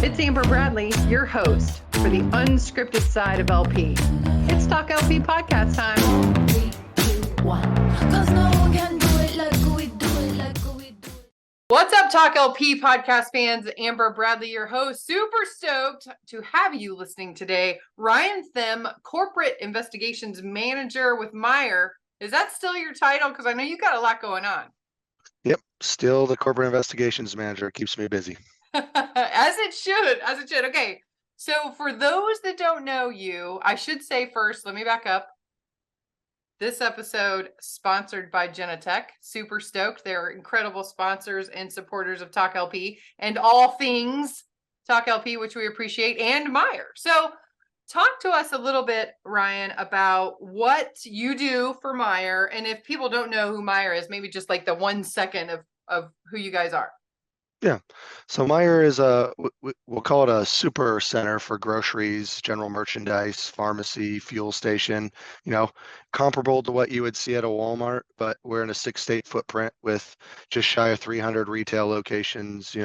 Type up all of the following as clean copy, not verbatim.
It's Amber Bradley, your host for the unscripted side of LP. It's Talk LP podcast time. 3, 2, 1. 'Cause no one can do it like we do it, like we do it. What's up, Talk LP podcast fans? Amber Bradley, your host. Super stoked to have you listening today. Ryan Themm, Corporate Investigations Manager with Meijer. Is that still your title? Because I know you got a lot going on. Yep, still the Corporate Investigations Manager. Keeps me busy. As it should. Okay, so for those that don't know you, I should say first, let me back up. This episode sponsored by Genetech. Super stoked. They're incredible sponsors and supporters of Talk LP and all things Talk LP, which we appreciate, and Meijer. So talk to us a little bit, Ryan, about what you do for Meijer. And if people don't know who Meijer is, maybe just like the 1 second of who you guys are. Yeah, so Meijer is we'll call it a super center for groceries, general merchandise, pharmacy, fuel station, comparable to what you would see at a Walmart, but we're in a 6-state footprint with just shy of 300 retail locations,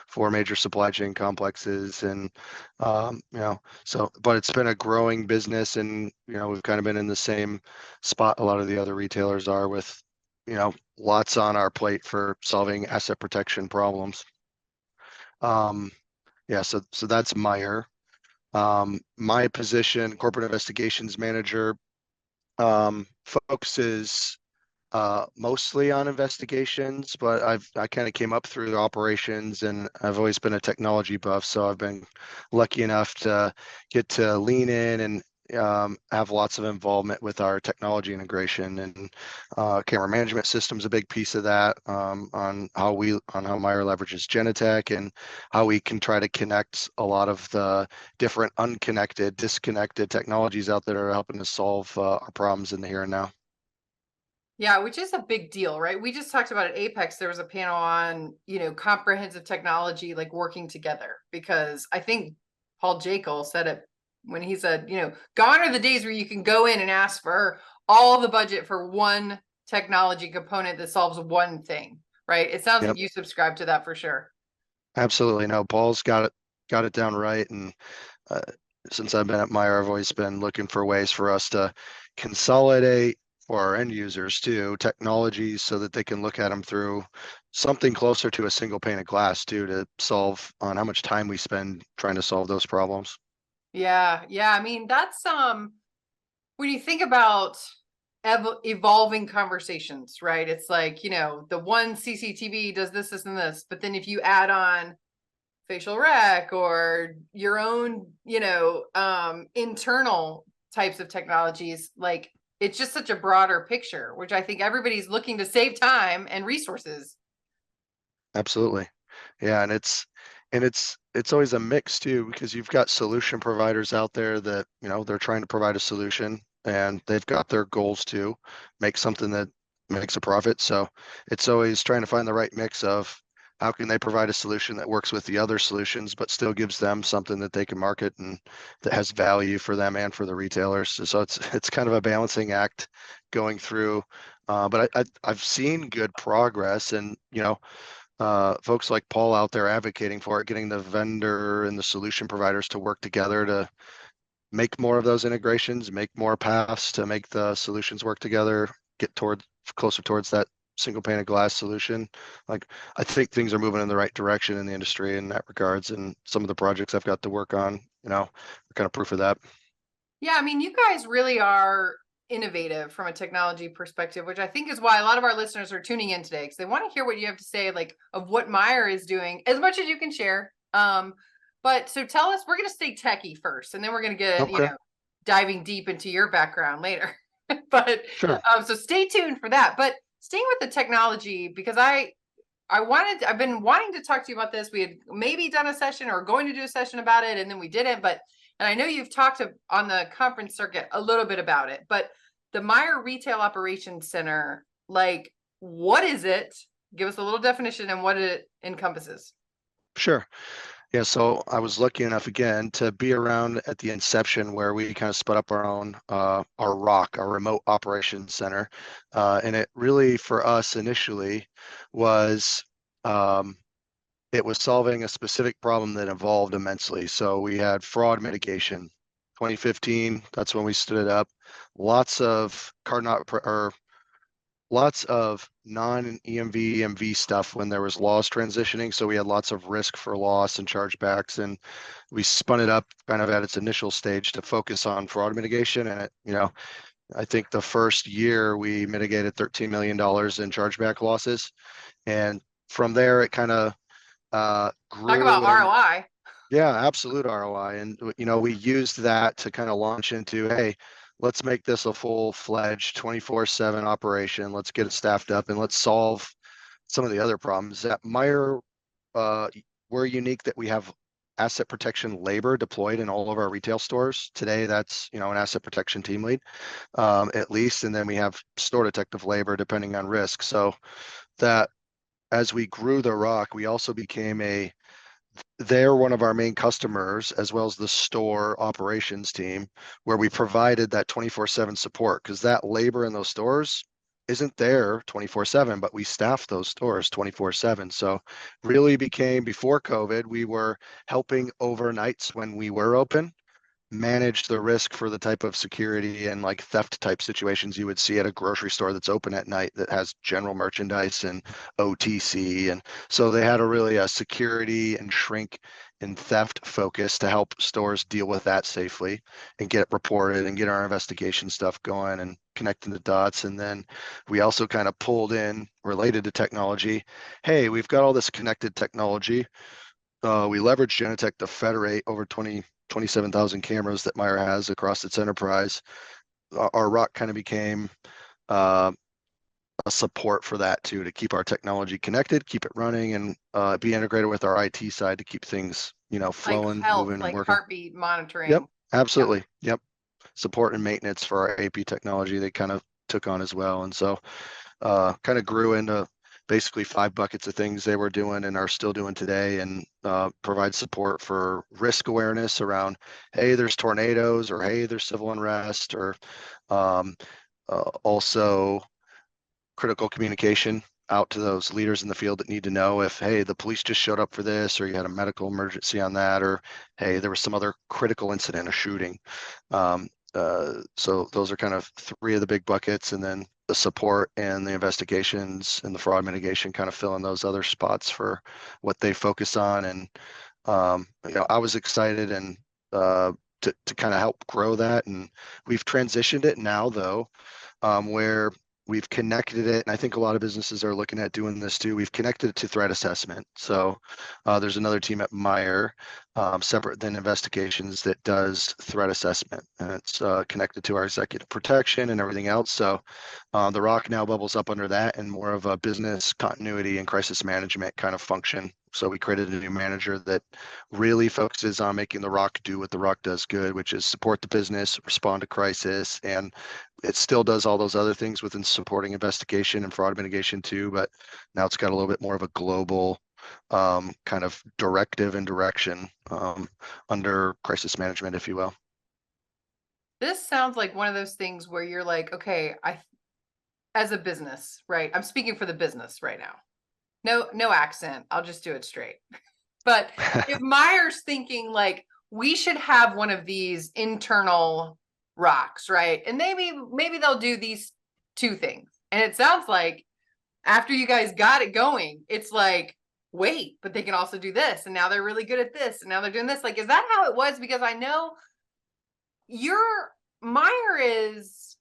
4 major supply chain complexes. And, but it's been a growing business, and, we've kind of been in the same spot a lot of the other retailers are with, lots on our plate for solving asset protection problems. So that's Meijer. My position, Corporate Investigations Manager, focuses mostly on investigations, but I kind of came up through operations, and I've always been a technology buff, so I've been lucky enough to get to lean in and have lots of involvement with our technology integration, and camera management system's a big piece of that, on how Meijer leverages Genetech and how we can try to connect a lot of the different disconnected technologies out there that are helping us solve our problems in the here and now. Yeah, which is a big deal, right? We just talked about at Apex, there was a panel on, comprehensive technology, like working together, because I think Paul Jekyll said it when he said, gone are the days where you can go in and ask for all the budget for one technology component that solves one thing, right? It sounds like you subscribe to that for sure. Absolutely. No, Paul's got it down right. And since I've been at Meijer, I've always been looking for ways for us to consolidate, for our end users too, technologies so that they can look at them through something closer to a single pane of glass too, to solve on how much time we spend trying to solve those problems. Yeah. I mean, that's when you think about evolving conversations, right? It's like, the one CCTV does this, and this, but then if you add on facial rec or your own, internal types of technologies, like it's just such a broader picture, which I think everybody's looking to save time and resources. Absolutely. Yeah. And it's always a mix too, because you've got solution providers out there that, they're trying to provide a solution, and they've got their goals to make something that makes a profit. So it's always trying to find the right mix of how can they provide a solution that works with the other solutions, but still gives them something that they can market and that has value for them and for the retailers. So it's kind of a balancing act going through. But I've seen good progress, and folks like Paul out there advocating for it, getting the vendor and the solution providers to work together to make more of those integrations, make more paths to make the solutions work together, get closer towards that single pane of glass solution. Like, I think things are moving in the right direction in the industry in that regards, and some of the projects I've got to work on, are kind of proof of that. Yeah, I mean, you guys really are innovative from a technology perspective, which I think is why a lot of our listeners are tuning in today, because they want to hear what you have to say, like of what Meijer is doing, as much as you can share. But so tell us, we're going to stay techie first, and then we're going to get, diving deep into your background later. But sure. So stay tuned for that. But staying with the technology, because I've been wanting to talk to you about this. We had maybe done a session or going to do a session about it, and then we didn't. And I know you've talked on the conference circuit a little bit about it, but the Meijer Retail Operations Center, like, what is it? Give us a little definition and what it encompasses. Sure. Yeah, so I was lucky enough again to be around at the inception where we kind of split up our own, our ROC, our Remote Operations Center. And it really, for us initially, was it was solving a specific problem that evolved immensely. So we had fraud mitigation. 2015, that's when we stood it up. Lots of lots of non-EMV, EMV stuff when there was laws transitioning. So we had lots of risk for loss and chargebacks, and we spun it up kind of at its initial stage to focus on fraud mitigation. And I think the first year we mitigated $13 million in chargeback losses. And from there, it kind of Talk about grew. And ROI. yeah, absolute ROI. And we used that to kind of launch into, hey, let's make this a full-fledged 24/7 operation. Let's get it staffed up and let's solve some of the other problems. At Meijer, we're unique that we have asset protection labor deployed in all of our retail stores. Today, that's an asset protection team lead, at least, and then we have store detective labor depending on risk. So that as we grew the ROC, we also became they're one of our main customers, as well as the store operations team, where we provided that 24/7 support, because that labor in those stores isn't there 24/7, but we staff those stores 24/7. So really became, before COVID, we were helping overnights when we were open, manage the risk for the type of security and like theft type situations you would see at a grocery store that's open at night that has general merchandise and OTC. And so they had a security and shrink and theft focus to help stores deal with that safely and get it reported and get our investigation stuff going and connecting the dots. And then we also kind of pulled in, related to technology, hey, we've got all this connected technology. We leveraged Genetech to federate over 27,000 cameras that Meijer has across its enterprise. Our ROC kind of became a support for that too, to keep our technology connected, keep it running, and be integrated with our IT side to keep things, Like flowing, health, moving, and like working. heartbeat monitoring. Yep, absolutely. Yep. Support and maintenance for our AP technology, they kind of took on as well. And so kind of grew into basically 5 buckets of things they were doing and are still doing today, and provide support for risk awareness around, hey, there's tornadoes, or hey, there's civil unrest, or um, also critical communication out to those leaders in the field that need to know if, hey, the police just showed up for this, or you had a medical emergency on that, or hey, there was some other critical incident, a shooting. So those are kind of 3 of the big buckets, and then the support and the investigations and the fraud mitigation kind of fill in those other spots for what they focus on. And I was excited and to kind of help grow that. And we've transitioned it now, though, where we've connected it, and I think a lot of businesses are looking at doing this too. We've connected it to threat assessment. So there's another team at Meijer, separate than investigations, that does threat assessment, and it's connected to our executive protection and everything else. So the ROC now bubbles up under that, and more of a business continuity and crisis management kind of function. So we created a new manager that really focuses on making the ROC do what the ROC does good, which is support the business, respond to crisis, and it still does all those other things within supporting investigation and fraud mitigation too. But now it's got a little bit more of a global kind of directive and direction under crisis management, if you will. This sounds like one of those things where you're like, okay, as a business, right? I'm speaking for the business right now. No accent. I'll just do it straight. But if Meyer's thinking like we should have one of these internal ROCs, right? And maybe they'll do these 2 things. And it sounds like after you guys got it going, it's like, wait, but they can also do this. And now they're really good at this. And now they're doing this. Like, is that how it was? Because I know Meijer is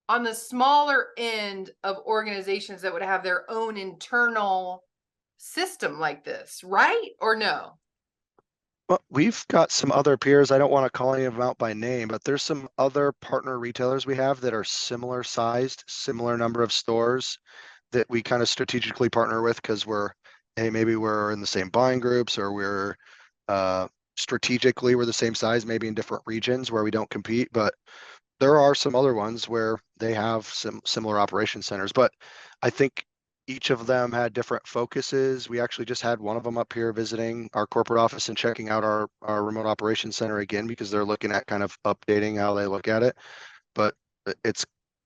on the smaller end of organizations that would have their own internal system like this, right? Or no? Well, we've got some other peers. I don't want to call any of them out by name, but there's some other partner retailers we have that are similar sized, similar number of stores, that we kind of strategically partner with, because maybe we're in the same buying groups, or we're strategically we're the same size, maybe in different regions where we don't compete. But there are some other ones where they have some similar operation centers, but I think each of them had different focuses. We actually just had one of them up here visiting our corporate office and checking out our remote operations center again, because they're looking at kind of updating how they look at it. But it's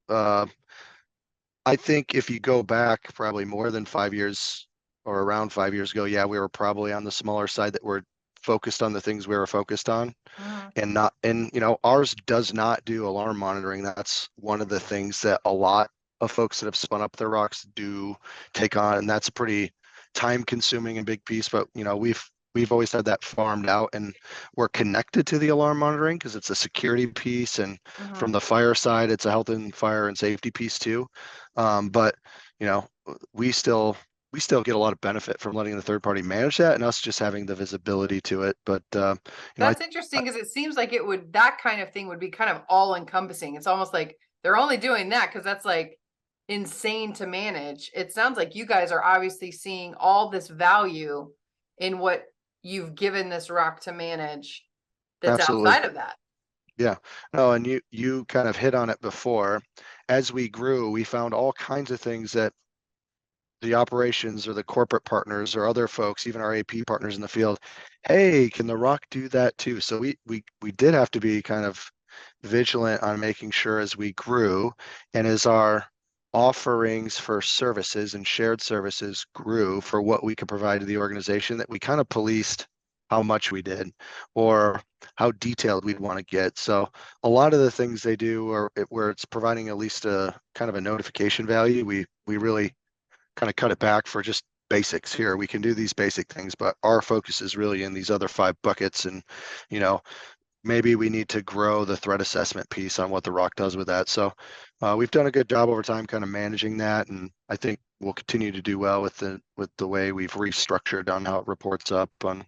I think if you go back probably more than 5 years or around 5 years ago, yeah, we were probably on the smaller side that were focused on the things we were focused on Mhm. and not, and ours does not do alarm monitoring. That's one of the things that a lot of folks that have spun up their rocks do take on, and that's a pretty time consuming and big piece. But we've always had that farmed out, and we're connected to the alarm monitoring because it's a security piece, and from Mhm. the fire side, it's a health and fire and safety piece too. But you know, we still we still get a lot of benefit from letting the third party manage that and us just having the visibility to it. But I That's interesting because it seems like that kind of thing would be kind of all encompassing. It's almost like they're only doing that because that's like insane to manage. It sounds like you guys are obviously seeing all this value in what you've given this rock to manage that's absolutely. outside of that. Yeah. No, and you kind of hit on it before. As we grew, we found all kinds of things that the operations or the corporate partners or other folks, even our AP partners in the field, hey, can the rock do that too? So we did have to be kind of vigilant on making sure as we grew and as our offerings for services and shared services grew for what we could provide to the organization, that we kind of policed how much we did or how detailed we'd want to get. So a lot of the things they do are where it's providing at least a kind of a notification value, we really kind of cut it back for just basics. Here we can do these basic things, but our focus is really in these other 5 buckets. And you know maybe we need to grow the threat assessment piece on what the rock does with that. So we've done a good job over time kind of managing that, and I think we'll continue to do well with the way we've restructured on how it reports up on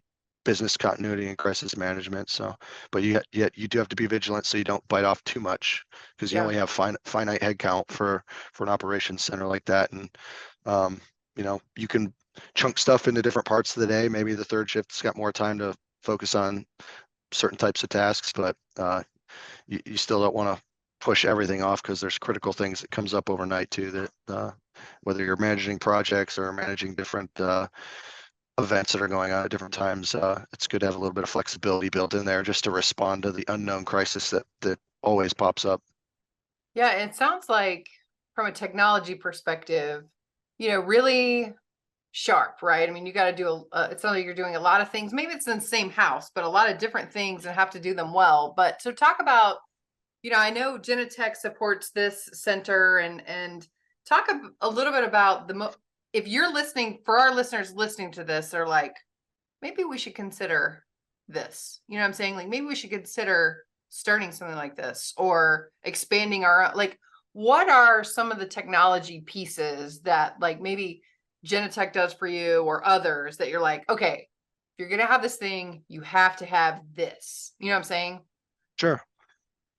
business continuity and crisis management. So but yet you do have to be vigilant so you don't bite off too much, because you Yeah. only have finite head count for an operations center like that. And um, you can chunk stuff into different parts of the day. Maybe the third shift's got more time to focus on certain types of tasks, but you still don't want to push everything off, because there's critical things that comes up overnight too, that whether you're managing projects or managing different events that are going on at different times, it's good to have a little bit of flexibility built in there just to respond to the unknown crisis that always pops up. Yeah, it sounds like from a technology perspective, really sharp, right? I mean, you got to do it sounds like you're doing a lot of things. Maybe it's in the same house, but a lot of different things and have to do them well. But so talk about, I know Genetech supports this center and talk a little bit about if you're listening, for our listeners listening to this, they're like, maybe we should consider this. You know what I'm saying? Like maybe we should consider starting something like this or expanding like what are some of the technology pieces that like maybe Genetech does for you or others that you're like, okay, if you're gonna have this thing, you have to have this. You know what I'm saying? Sure.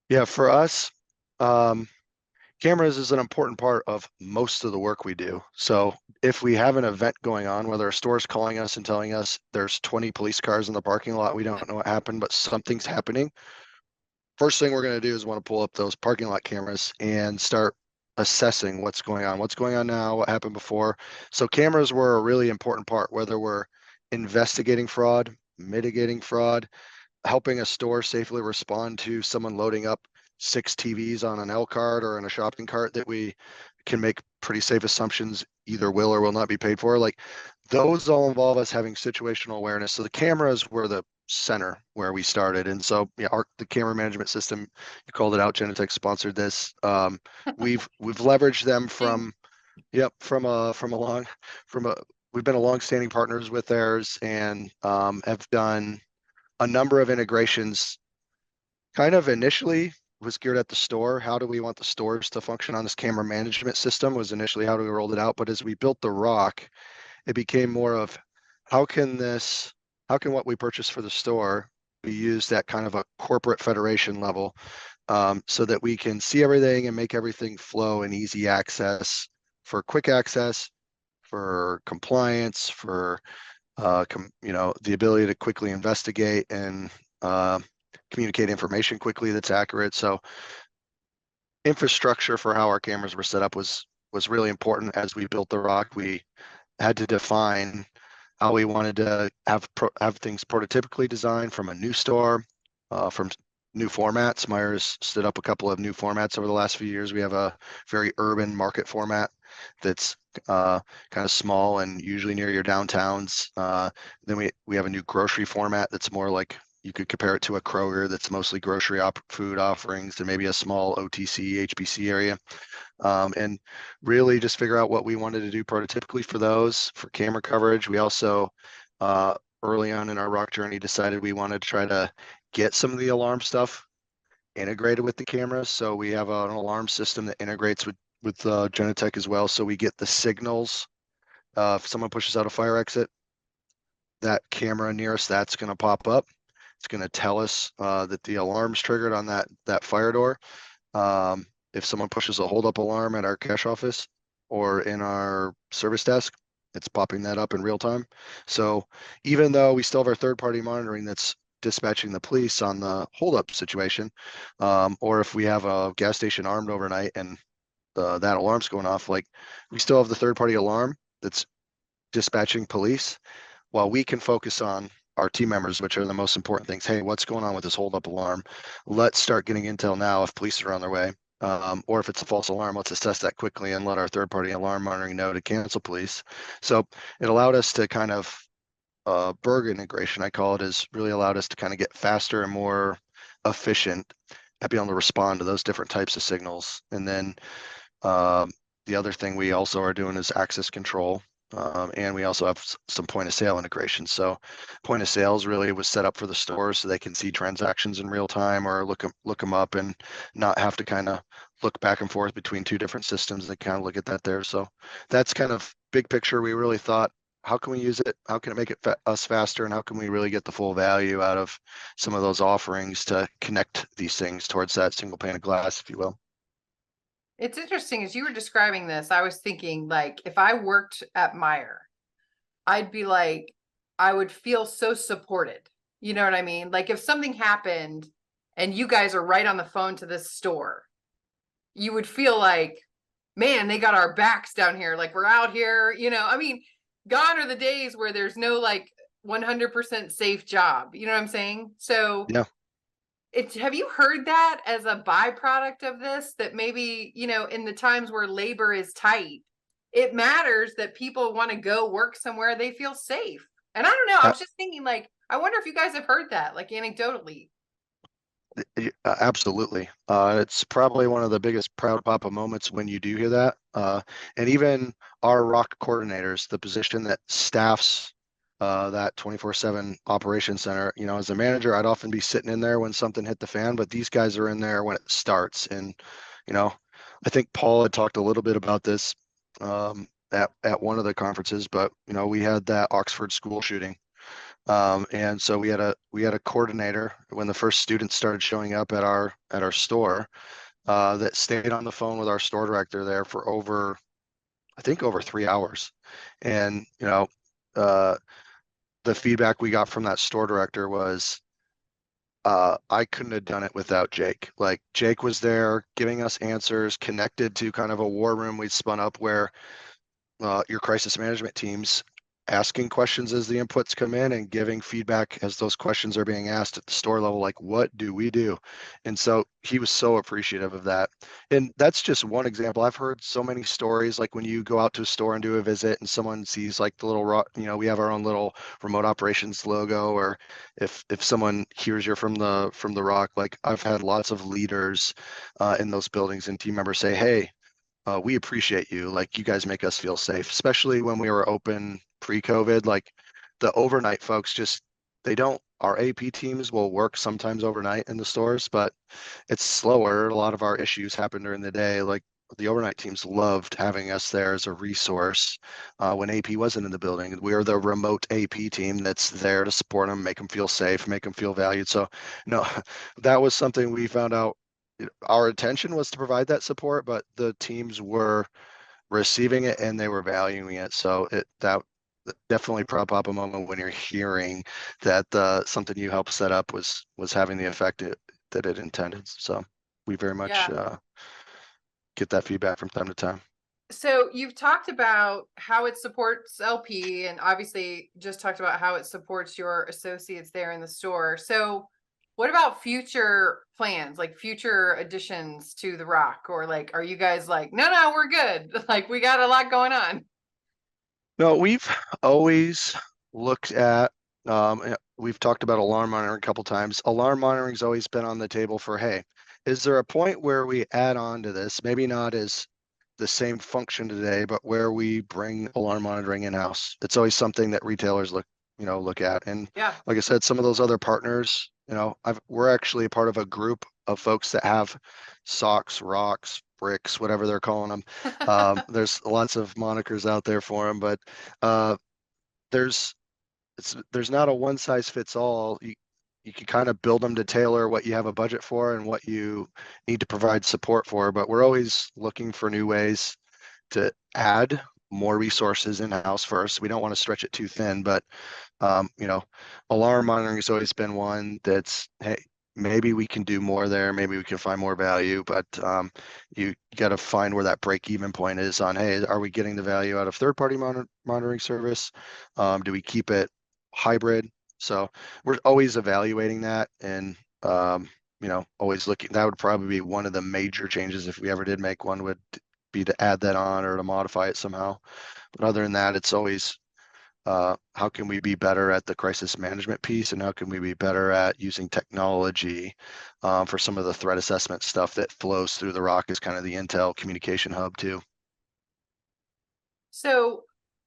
Yeah, for us, um, cameras is an important part of most of the work we do. So if we have an event going on, whether a store's calling us and telling us there's 20 police cars in the parking lot, we don't know what happened, but something's happening. First thing we're going to do is want to pull up those parking lot cameras and start assessing what's going on now, what happened before. So cameras were a really important part, whether we're investigating fraud, mitigating fraud, helping a store safely respond to someone loading up 6 TVs on an L cart or in a shopping cart that we can make pretty safe assumptions either will or will not be paid for. Like those all involve us having situational awareness. So the cameras were the center where we started. And so yeah, the camera management system, you called it out, Genetech sponsored this. We've leveraged them from, yep, from a, we've been a long-standing partners with theirs, and have done a number of integrations. Kind of initially was geared at the store. How do we want the stores to function on this camera management system was initially how do we rolled it out. But as we built the rock, it became more of how can what we purchase for the store be used at kind of a corporate federation level, so that we can see everything and make everything flow and easy access for quick access, for compliance, for the ability to quickly investigate and communicate information quickly that's accurate. So infrastructure for how our cameras were set up was really important. As we built the rock, we had to define how we wanted to have things prototypically designed from a new store, from new formats. Meijer's stood up a couple of new formats over the last few years. We have a very urban market format that's kind of small and usually near your downtowns. Then we have a new grocery format that's more like, you could compare it to a Kroger that's mostly grocery food offerings, and maybe a small OTC HBC area. And really just figure out what we wanted to do prototypically for those for camera coverage. We also early on in our ROC journey decided we wanted to try to get some of the alarm stuff integrated with the cameras. So we have an alarm system that integrates with Genetec as well. So we get the signals. If someone pushes out a fire exit, that camera nearest that's going to pop up. It's going to tell us that the alarm's triggered on that fire door. If someone pushes a hold up alarm at our cash office or in our service desk, it's popping that up in real time. So even though we still have our third party monitoring that's dispatching the police on the hold up situation, or if we have a gas station armed overnight and that alarm's going off, like we still have the third party alarm that's dispatching police while we can focus on our team members, which are the most important things. Hey, what's going on with this hold up alarm? Let's start getting intel now if police are on their way. Or if it's a false alarm, let's assess that quickly and let our third party alarm monitoring know to cancel police. So it allowed us to kind of Berg integration, I call it, is really allowed us to kind of get faster and more efficient at being able to respond to those different types of signals. And then the other thing we also are doing is access control. And we also have some point of sale integration. So point of sales really was set up for the stores so they can see transactions in real time or look them up and not have to kind of look back and forth between two different systems. They kind of look at that there. So that's kind of big picture. We really thought, how can we use it? How can it make it us faster? And how can we really get the full value out of some of those offerings to connect these things towards that single pane of glass, if you will? It's interesting as you were describing this, I was thinking like if I worked at Meijer, I'd be like, I would feel so supported. You know what I mean? Like if something happened and you guys are right on the phone to this store, you would feel like, man, they got our backs down here. Like we're out here, I mean, gone are the days where there's no like 100% safe job. You know what I'm saying? So Yeah. have you heard that as a byproduct of this, that maybe, in the times where labor is tight, it matters that people want to go work somewhere they feel safe? And I don't know, I was just thinking like, I wonder if you guys have heard that, like anecdotally. Absolutely. It's probably one of the biggest proud papa moments when you do hear that. And even our ROC coordinators, the position that staffs that 24/7 operations center, as a manager, I'd often be sitting in there when something hit the fan, but these guys are in there when it starts. And, I think Paul had talked a little bit about this at one of the conferences, but, we had that Oxford school shooting. And so we had a coordinator when the first students started showing up at our store that stayed on the phone with our store director there for I think over 3 hours. And the feedback we got from that store director was, I couldn't have done it without Jake. Like Jake was there giving us answers, connected to kind of a war room we'd spun up where your crisis management teams asking questions as the inputs come in and giving feedback as those questions are being asked at the store level, like, what do we do? And so he was so appreciative of that. And that's just one example. I've heard so many stories, like when you go out to a store and do a visit and someone sees like the little, we have our own little remote operations logo, or if someone hears you're from the ROC, like I've had lots of leaders in those buildings and team members say, hey, we appreciate you. Like you guys make us feel safe, especially when we were open pre-COVID. Like the overnight folks our AP teams will work sometimes overnight in the stores, but it's slower. A lot of our issues happen during the day. Like the overnight teams loved having us there as a resource when AP wasn't in the building. We're the remote AP team that's there to support them, make them feel safe, make them feel valued. So no, that was something we found out. Our intention was to provide that support, but the teams were receiving it and they were valuing it. So that definitely prop up a moment when you're hearing that something you helped set up was having the effect that it intended. So we very much get that feedback from time to time. So you've talked about how it supports LP, and obviously just talked about how it supports your associates there in the store. So What about future plans, like future additions to the ROC? Or like, are you guys like, no, we're good. Like we got a lot going on. No, we've always looked at, we've talked about alarm monitoring a couple times. Alarm monitoring's always been on the table for, hey, is there a point where we add on to this? Maybe not as the same function today, but where we bring alarm monitoring in-house. It's always something that retailers look at. And Yeah. like I said, some of those other partners, we're actually a part of a group of folks that have socks, rocks, bricks, whatever they're calling them. There's lots of monikers out there for them, but uh, there's there's not a one size fits all. You can kind of build them to tailor what you have a budget for and what you need to provide support for. But we're always looking for new ways to add more resources in-house first. We don't want to stretch it too thin, but alarm monitoring has always been one that's, hey, maybe we can do more there. Maybe we can find more value, but you got to find where that break even point is on, hey, are we getting the value out of third-party monitoring service? Do we keep it hybrid? So we're always evaluating that and, always looking. That would probably be one of the major changes if we ever did make one, would be to add that on or to modify it somehow. But other than that, it's always how can we be better at the crisis management piece, and how can we be better at using technology for some of the threat assessment stuff that flows through the ROC as kind of the Intel communication hub too. So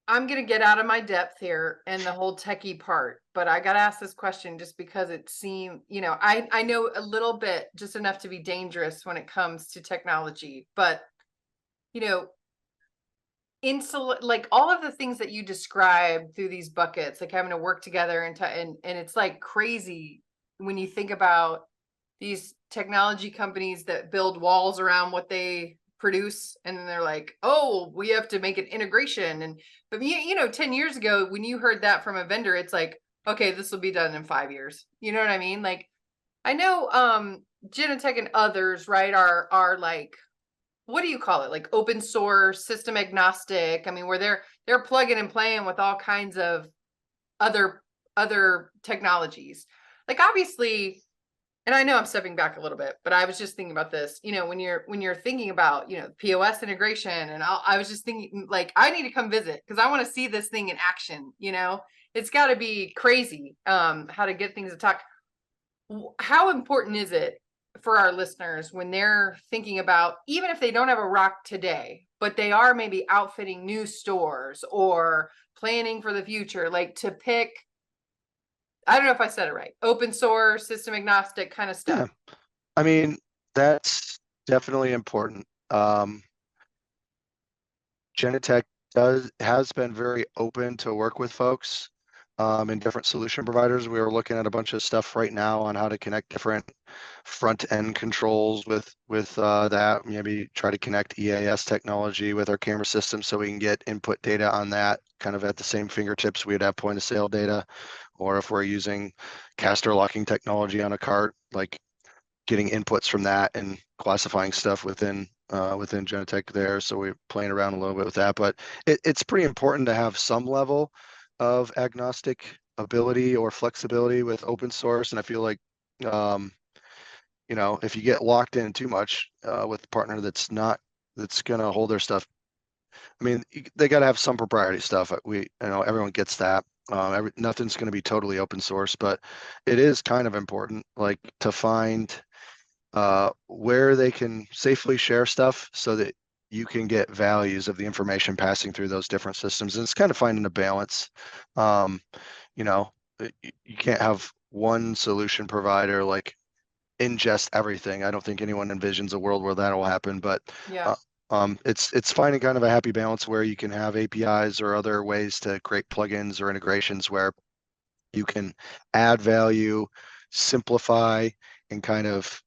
I'm going to get out of my depth here and the whole techie part, but I got to ask this question just because it seemed, I know a little bit, just enough to be dangerous when it comes to technology, but, like all of the things that you described through these buckets, like having to work together and it's like crazy when you think about these technology companies that build walls around what they produce, and then they're like, oh, we have to make an integration. And but 10 years ago when you heard that from a vendor, it's like, okay, this will be done in 5 years. You know what I mean? Like I know Genetech and others, right, are like, what do you call it, like open source, system agnostic. I mean, where they're plugging and playing with all kinds of other technologies. Like obviously, and I know I'm stepping back a little bit, but I was just thinking about this, when you're thinking about, POS integration, and I was just thinking like, I need to come visit because I want to see this thing in action. It's got to be crazy how to get things to talk. How important is it for our listeners when they're thinking about, even if they don't have a ROC today, but they are maybe outfitting new stores or planning for the future, like to pick, I don't know if I said it right, open source, system agnostic kind of stuff? Yeah, I mean, that's definitely important. Genetech has been very open to work with folks and different solution providers. We are looking at a bunch of stuff right now on how to connect different front end controls with that. Maybe try to connect EAS technology with our camera system so we can get input data on that kind of at the same fingertips we'd have point of sale data. Or if we're using caster locking technology on a cart, like getting inputs from that and classifying stuff within Genetech there. So we're playing around a little bit with that, but it's pretty important to have some level of agnostic ability or flexibility with open source. And I feel like, if you get locked in too much with a partner that's going to hold their stuff, I mean, they got to have some proprietary stuff. Everyone gets that. Nothing's going to be totally open source, but it is kind of important, like to find where they can safely share stuff so that you can get values of the information passing through those different systems. And it's kind of finding a balance. You can't have one solution provider like ingest everything. I don't think anyone envisions a world where that will happen, but Yeah. it's finding kind of a happy balance where you can have APIs or other ways to create plugins or integrations where you can add value, simplify, and kind of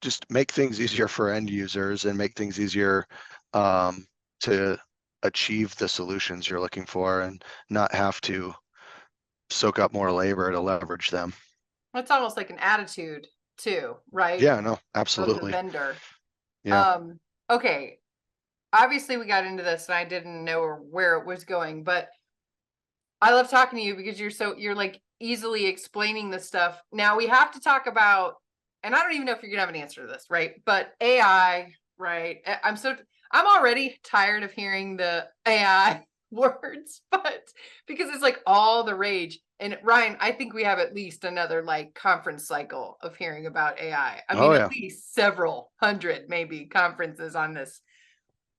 just make things easier for end users and make things easier to achieve the solutions you're looking for and not have to soak up more labor to leverage them. It's almost like an attitude too, right? Yeah, no, Of the absolutely. vendor. Yeah. Okay. Obviously we got into this and I didn't know where it was going, but I love talking to you because you're like easily explaining this stuff. Now we have to talk about, and I don't even know if you're gonna have an answer to this, right? But AI, right? I'm already tired of hearing the AI words, but because it's like all the rage. And Ryan, I think we have at least another like conference cycle of hearing about AI. I Oh mean, at yeah. least several hundred maybe conferences on this.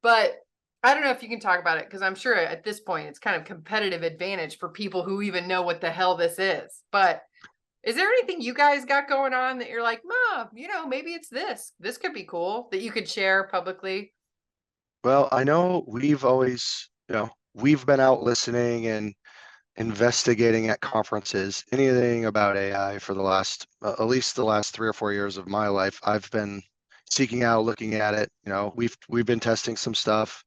But I don't know if you can talk about it because I'm sure at this point it's kind of competitive advantage for people who even know what the hell this is. But is there anything you guys got going on that you're like, Mom, maybe it's this. This could be cool that you could share publicly? Well, I know we've always, we've been out listening and investigating at conferences, anything about AI for the last, at least the last 3 or 4 years of my life. I've been seeking out, looking at it. We've been testing some stuff.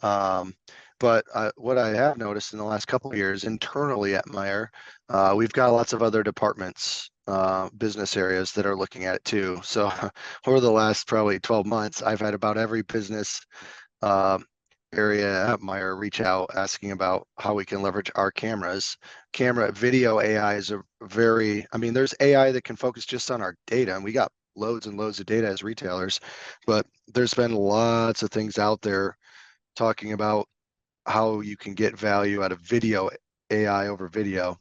Um, but what I have noticed in the last couple of years internally at Meijer, we've got lots of other departments, business areas that are looking at it too. So over the last probably 12 months, I've had about every business um, area at Meijer reach out asking about how we can leverage our cameras. Camera video AI is I mean, there's AI that can focus just on our data, and we got loads and loads of data as retailers, but there's been lots of things out there talking about how you can get value out of video AI over video.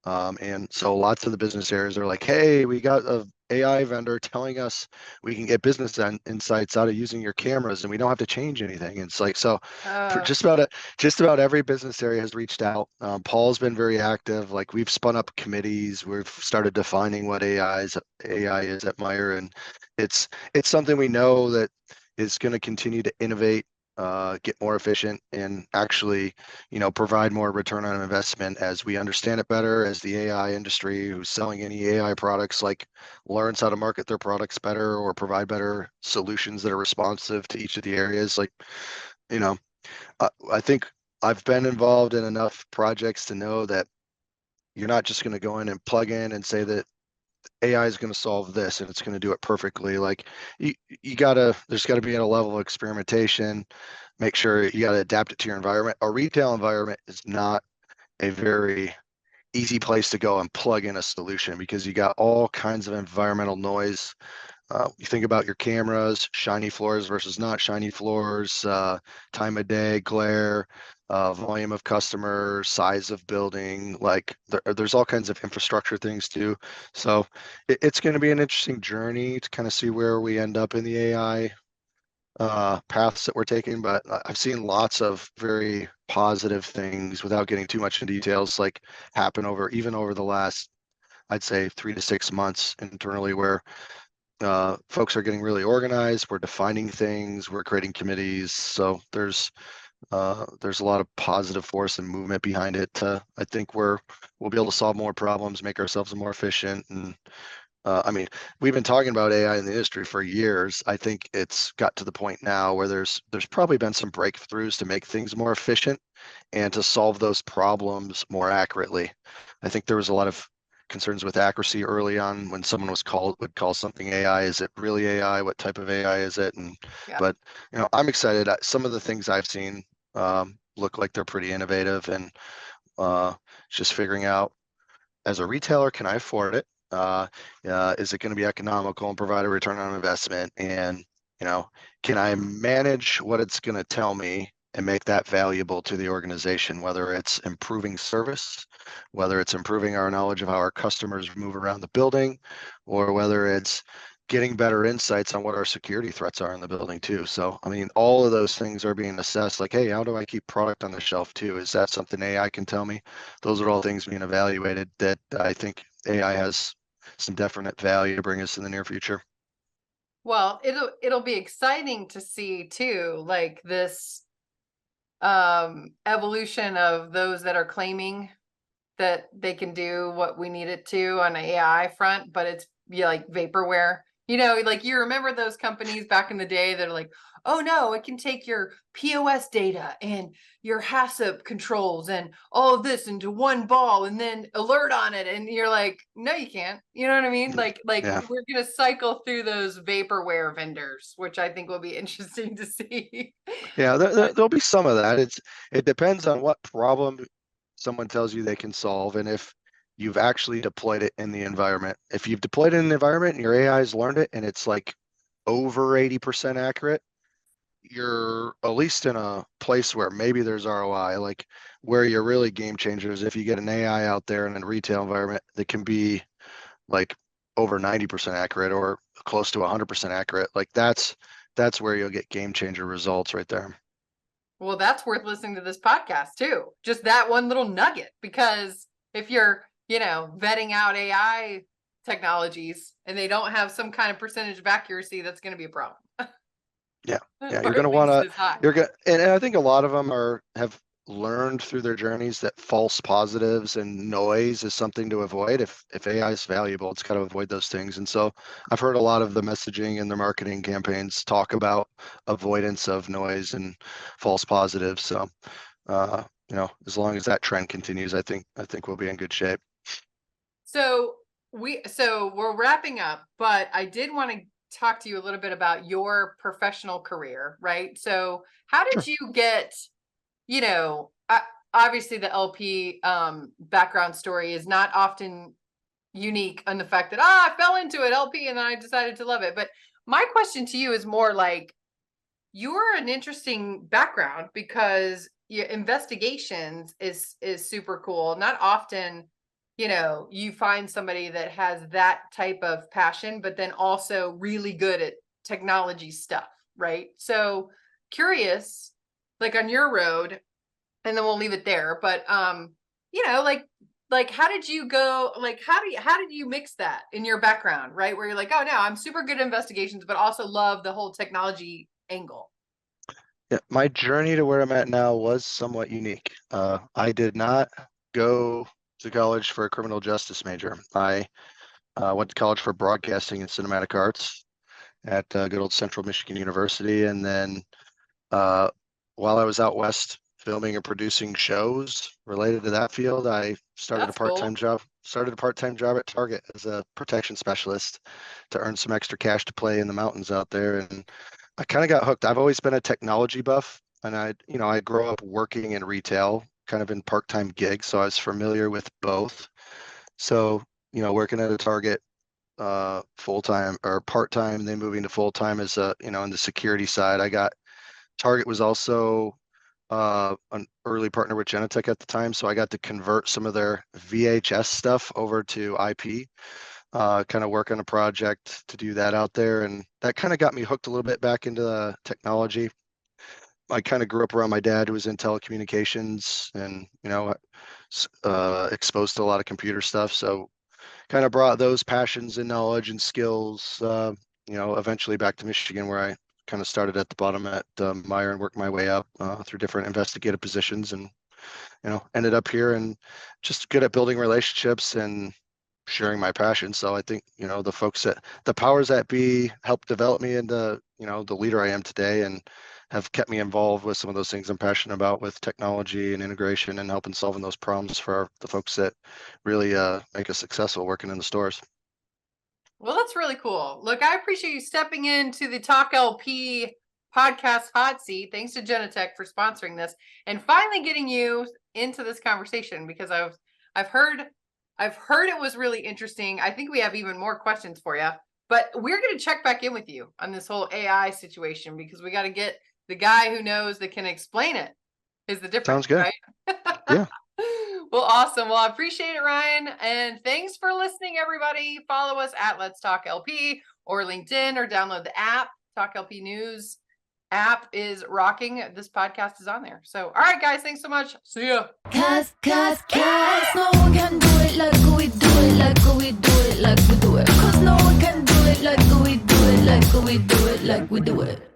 And so lots of the business areas are like, hey, we got a AI vendor telling us we can get business insights out of using your cameras and we don't have to change anything. And it's like, so for Uh, just about every business area has reached out. Paul's been very active. Like we've spun up committees. We've started defining what AI is at Meijer. And it's something we know that is going to continue to innovate, get more efficient, and actually provide more return on investment as we understand it better, as the AI industry who's selling any AI products like learns how to market their products better or provide better solutions that are responsive to each of the areas. Like, you know, I think I've been involved in enough projects to know that you're not just going to go in and plug in and say that AI is going to solve this and it's going to do it perfectly. Like there's gotta be a level of experimentation, make sure you gotta adapt it to your environment. A retail environment is not a very easy place to go and plug in a solution because you got all kinds of environmental noise. You think about your cameras, shiny floors versus not shiny floors, time of day, glare, volume of customers, size of building. Like there's all kinds of infrastructure things too. So it's going to be an interesting journey to kind of see where we end up in the AI paths that we're taking. But I've seen lots of very positive things without getting too much in details, like happen even over the last, I'd say 3 to 6 months internally, where folks are getting really organized. We're defining things. We're creating committees. So there's a lot of positive force and movement behind it. I think we'll be able to solve more problems, make ourselves more efficient. And I mean, we've been talking about AI in the industry for years. I think it's got to the point now where there's probably been some breakthroughs to make things more efficient and to solve those problems more accurately. I think there was a lot of concerns with accuracy early on when someone would call something AI. Is it really AI? What type of AI is it? yeah. But I'm excited. Some of the things I've seen look like they're pretty innovative, and just figuring out, as a retailer, can I afford it? Is it going to be economical and provide a return on investment? And, you know, can I manage what it's going to tell me and make that valuable to the organization, whether it's improving service, whether it's improving our knowledge of how our customers move around the building, or whether it's getting better insights on what our security threats are in the building too. So, I mean, all of those things are being assessed. Like, hey, how do I keep product on the shelf too? Is that something AI can tell me? Those are all things being evaluated that I think AI has some definite value to bring us in the near future. Well, it'll be exciting to see too, like this evolution of those that are claiming that they can do what we need it to on the AI front, but it's like vaporware. Like you remember those companies back in the day that are like, oh no, it can take your POS data and your HACCP controls and all of this into one ball and then alert on it. And you're like, no, you can't. You know what I mean? Like Yeah. we're gonna cycle through those vaporware vendors, which I think will be interesting to see. Yeah, But there'll be some of that. It depends on what problem someone tells you they can solve, and if you've actually deployed it in the environment. If you've deployed it in the environment and your AI has learned it and it's like over 80% accurate, you're at least in a place where maybe there's ROI. Like where you're really game changers if you get an AI out there in a retail environment that can be like over 90% accurate or close to 100% accurate. Like that's where you'll get game changer results right there. Well, that's worth listening to this podcast too. Just that one little nugget, because if you're, vetting out AI technologies and they don't have some kind of percentage of accuracy, that's going to be a problem. Yeah, Or you're at going to want least to, as high. you're going and I think a lot of them have learned through their journeys that false positives and noise is something to avoid. If AI is valuable, it's got to avoid those things. And so I've heard a lot of the messaging and the marketing campaigns talk about avoidance of noise and false positives. So, as long as that trend continues, I think we'll be in good shape. So we're wrapping up, but I did want to talk to you a little bit about your professional career, right? So how did Sure. you get, obviously the LP background story is not often unique on the fact that, I fell into it LP and then I decided to love it. But my question to you is more like, you're an interesting background because your investigations is super cool. Not often, you find somebody that has that type of passion, but then also really good at technology stuff, right? So curious, like on your road, and then we'll leave it there. But like how did you go? Like how did you mix that in your background, right? Where you're like, oh no, I'm super good at investigations, but also love the whole technology angle. Yeah, my journey to where I'm at now was somewhat unique. I did not go to college for a criminal justice major. I went to college for broadcasting and cinematic arts at good old Central Michigan University. And then while I was out west filming and producing shows related to that field, I started That's a part-time cool. job. Started a part-time job at Target as a protection specialist to earn some extra cash to play in the mountains out there. And I kind of got hooked. I've always been a technology buff, and I grew up working in retail, kind of in part-time gigs, so I was familiar with both. So, working at a Target full-time or part-time, then moving to full-time as on the security side. Target was also an early partner with Genetech at the time, so I got to convert some of their VHS stuff over to IP. Kind of work on a project to do that out there, and that kind of got me hooked a little bit back into the technology. I kind of grew up around my dad, who was in telecommunications, and exposed to a lot of computer stuff. So kind of brought those passions and knowledge and skills, eventually back to Michigan, where I kind of started at the bottom at Meijer and worked my way up through different investigative positions, and ended up here and just good at building relationships and sharing my passion. So I think, the powers that be helped develop me into, the leader I am today, and have kept me involved with some of those things I'm passionate about with technology and integration and helping solving those problems for the folks that really make us successful working in the stores. Well, that's really cool. Look, I appreciate you stepping into the Talk LP podcast hot seat. Thanks to Genetech for sponsoring this and finally getting you into this conversation, because I've heard it was really interesting. I think we have even more questions for you, but we're going to check back in with you on this whole AI situation, because we got to get the guy who knows that can explain it is the difference. Sounds good. Right? Yeah. Well, awesome. Well, I appreciate it, Ryan. And thanks for listening, everybody. Follow us at Let's Talk LP or LinkedIn, or download the app. TalkLPnews app is rocking. This podcast is on there. So, all right, guys, thanks so much. See ya. Cause, no one can do it like we do it, like we do it, like we do it. Cause no one can do it like we do it, like we do it, like we do it.